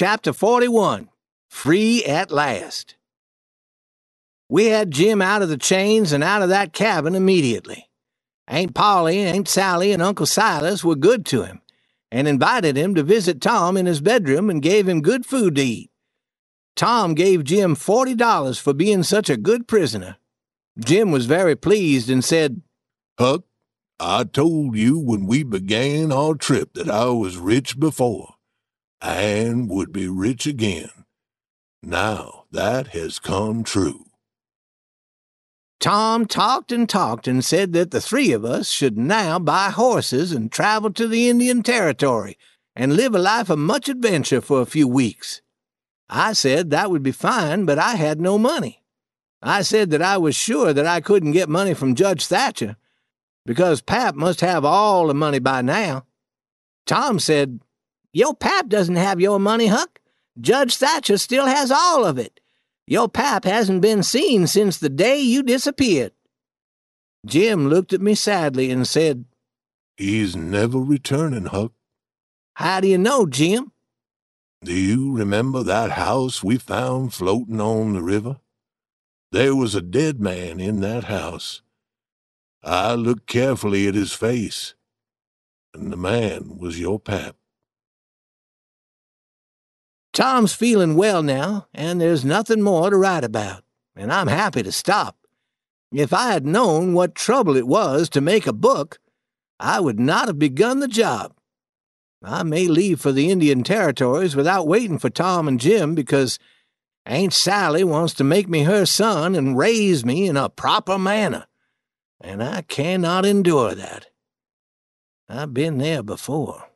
Chapter 41, Free at Last. We had Jim out of the chains and out of that cabin immediately. Aunt Polly, Aunt Sally, and Uncle Silas were good to him, and invited him to visit Tom in his bedroom and gave him good food to eat. Tom gave Jim $40 for being such a good prisoner. Jim was very pleased and said, "Huck, I told you when we began our trip that I was rich before, and would be rich again. Now that has come true." Tom talked and said that the three of us should now buy horses and travel to the Indian Territory and live a life of much adventure for a few weeks. I said that would be fine, but I had no money. I said that I was sure that I couldn't get money from Judge Thatcher, because Pap must have all the money by now. Tom said, "Your Pap doesn't have your money, Huck. Judge Thatcher still has all of it. Your Pap hasn't been seen since the day you disappeared." Jim looked at me sadly and said, "He's never returning, Huck." "How do you know, Jim?" "Do you remember that house we found floating on the river? There was a dead man in that house. I looked carefully at his face, and the man was your Pap." Tom's feeling well now, and there's nothing more to write about, and I'm happy to stop. If I had known what trouble it was to make a book, I would not have begun the job. I may leave for the Indian Territories without waiting for Tom and Jim, because Aunt Sally wants to make me her son and raise me in a proper manner, and I cannot endure that. I've been there before.